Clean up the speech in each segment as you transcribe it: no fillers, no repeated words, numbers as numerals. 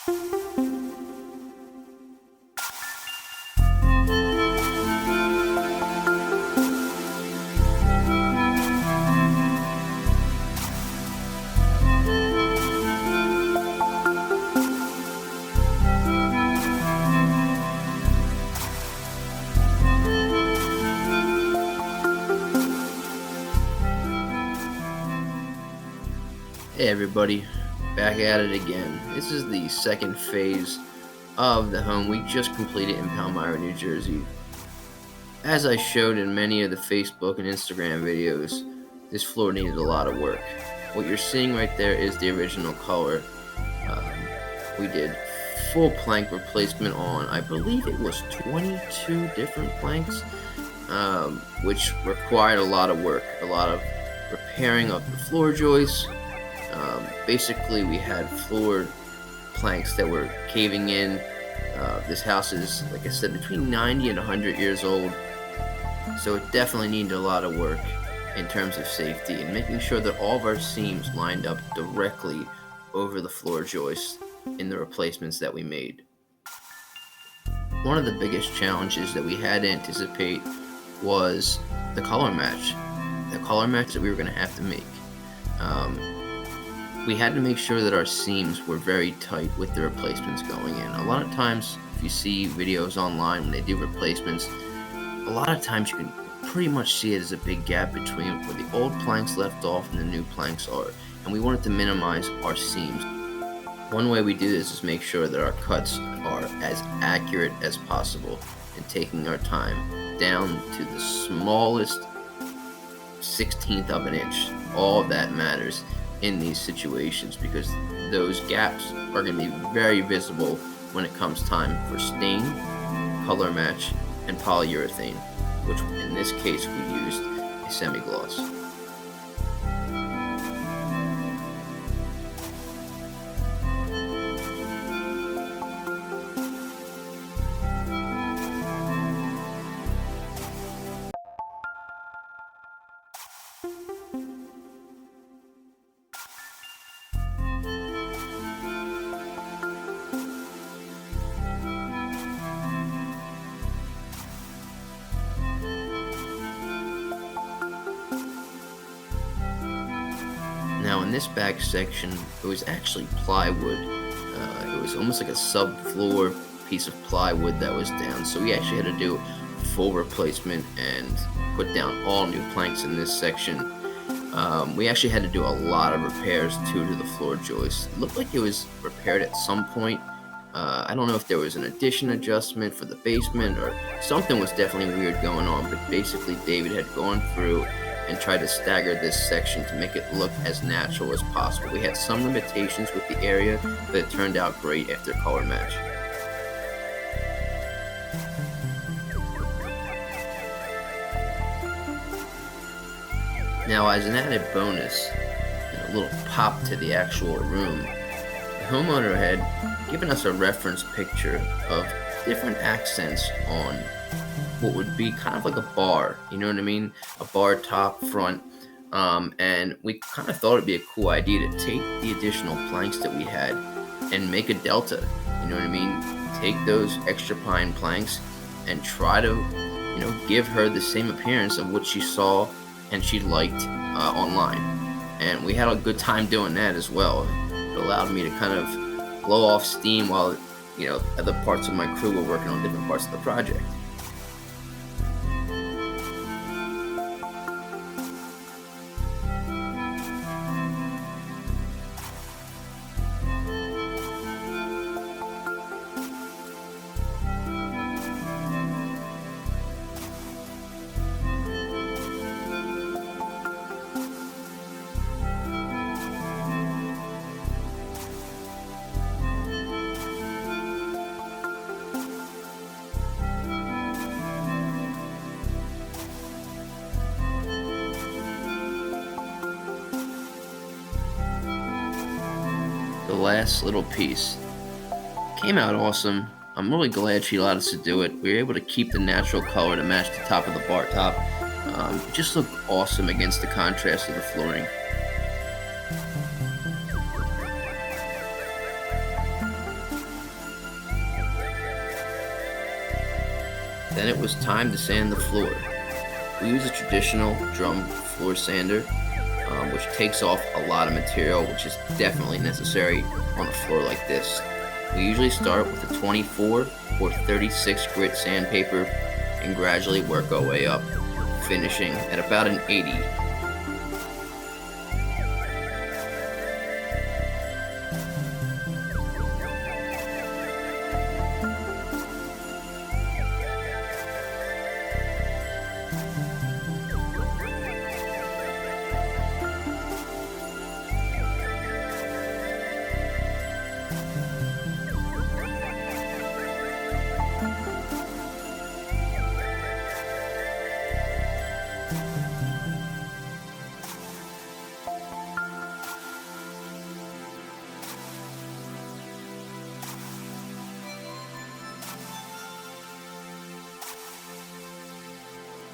Hey everybody, back at it again. This is the second phase of the home we just completed in Palmyra, New Jersey. As I showed in many of the Facebook and Instagram videos, this floor needed a lot of work. What you're seeing right there is the original color. We did full plank replacement on, I believe it was 22 different planks, which required a lot of work, a lot of repairing of the floor joists. Basically, we had floor planks that were caving in. This house is, like I said, between 90 and 100 years old, so it definitely needed a lot of work in terms of safety and making sure that all of our seams lined up directly over the floor joists in the replacements that we made. One of the biggest challenges that we had to anticipate was the color match that we were going to have to make. We had to make sure that our seams were very tight with the replacements going in. A lot of times, if you see videos online when they do replacements, a lot of times you can pretty much see it as a big gap between where the old planks left off and the new planks are, and we wanted to minimize our seams. One way we do this is make sure that our cuts are as accurate as possible and taking our time down to the smallest 16th of an inch. All of that matters in these situations because those gaps are going to be very visible when it comes time for stain, color match, and polyurethane, which in this case we used a semi-gloss. Now in this back section, it was actually plywood. It was almost like a subfloor piece of plywood that was down, so we actually had to do full replacement and put down all new planks in this section. We actually had to do a lot of repairs too to the floor joist. It looked like it was repaired at some point. I don't know if there was an addition adjustment for the basement or something was definitely weird going on, but basically David had gone through and tried to stagger this section to make it look as natural as possible. We had some limitations with the area, but it turned out great after color match. Now, as an added bonus, and a little pop to the actual room, the homeowner had given us a reference picture of different accents on what would be kind of like a bar, you know what I mean? A bar top, front, and we kind of thought it'd be a cool idea to take the additional planks that we had and make a delta, you know what I mean? Take those extra pine planks and try to, give her the same appearance of what she saw and she liked online. And we had a good time doing that as well. It allowed me to kind of blow off steam while, other parts of my crew were working on different parts of the project. The last little piece came out awesome. I'm really glad she allowed us to do it. We were able to keep the natural color to match the top of the bar top. It just looked awesome against the contrast of the flooring. Then it was time to sand the floor. We use a traditional drum floor sander, which takes off a lot of material, which is definitely necessary on a floor like this. We usually start with a 24 or 36 grit sandpaper and gradually work our way up, finishing at about an 80.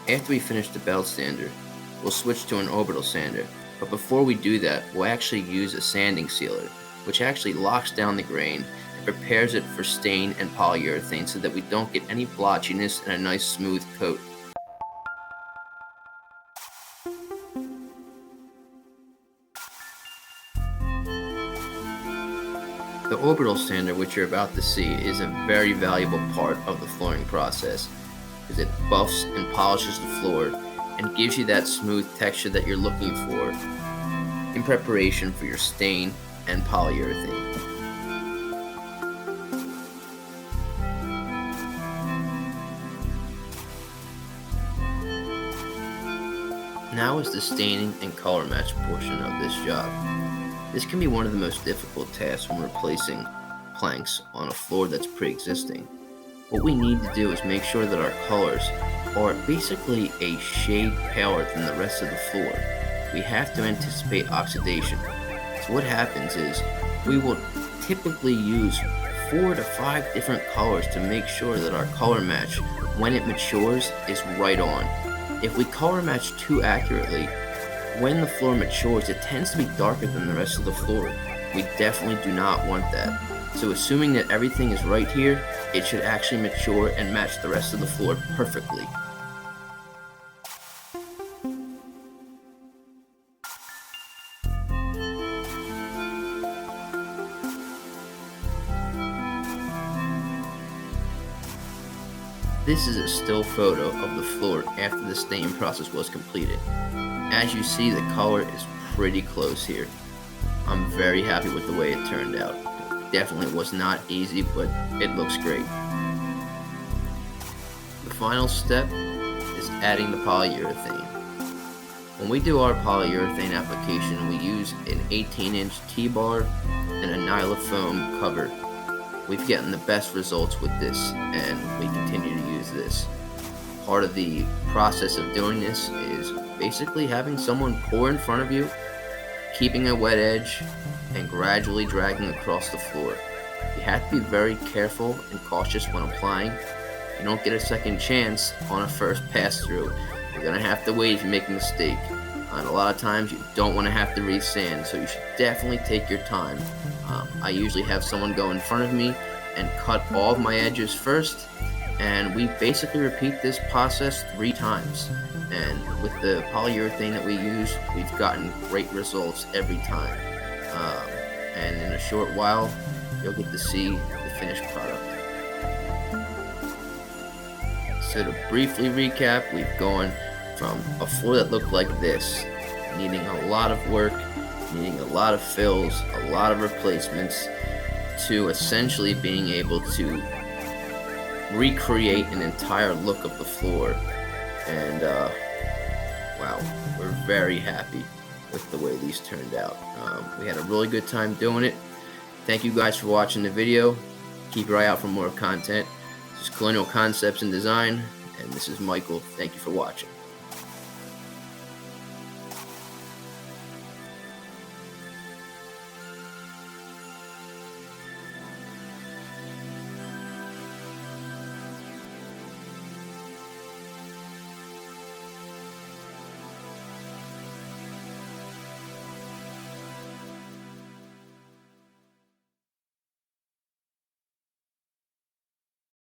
After we finish the belt sander, we'll switch to an orbital sander, but before we do that, we'll actually use a sanding sealer, which actually locks down the grain and prepares it for stain and polyurethane so that we don't get any blotchiness and a nice smooth coat. The orbital sander, which you're about to see, is a very valuable part of the flooring process, because it buffs and polishes the floor and gives you that smooth texture that you're looking for in preparation for your stain and polyurethane. Now is the staining and color match portion of this job. This can be one of the most difficult tasks when replacing planks on a floor that's pre-existing. What we need to do is make sure that our colors are basically a shade paler than the rest of the floor. We have to anticipate oxidation. So what happens is we will typically use 4 to 5 different colors to make sure that our color match, when it matures, is right on. If we color match too accurately, when the floor matures, it tends to be darker than the rest of the floor. We definitely do not want that. So assuming that everything is right here, it should actually mature and match the rest of the floor perfectly. This is a still photo of the floor after the stain process was completed. As you see, the color is pretty close here. I'm very happy with the way it turned out. Definitely was not easy, but it looks great. The final step is adding the polyurethane. When we do our polyurethane application, we use an 18-inch T-bar and a Nylofoam cover. We've gotten the best results with this, and we continue to use this. Part of the process of doing this is basically having someone pour in front of you, keeping a wet edge, and gradually dragging across the floor. You have to be very careful and cautious when applying. You don't get a second chance on a first pass through. You're going to have to wait if you make a mistake. And a lot of times you don't want to have to re-sand, so you should definitely take your time. I usually have someone go in front of me and cut all of my edges first, and we basically repeat this process 3 times. And with the polyurethane that we use, we've gotten great results every time. And in a short while, you'll get to see the finished product. So to briefly recap, we've gone from a floor that looked like this, needing a lot of work, needing a lot of fills, a lot of replacements, to essentially being able to recreate an entire look of the floor. And wow, we're very happy with the way these turned out. We had a really good time doing it. Thank you guys for watching the video. Keep your eye out for more content. This is Colonial Concepts and Design, and this is Michael. Thank you for watching.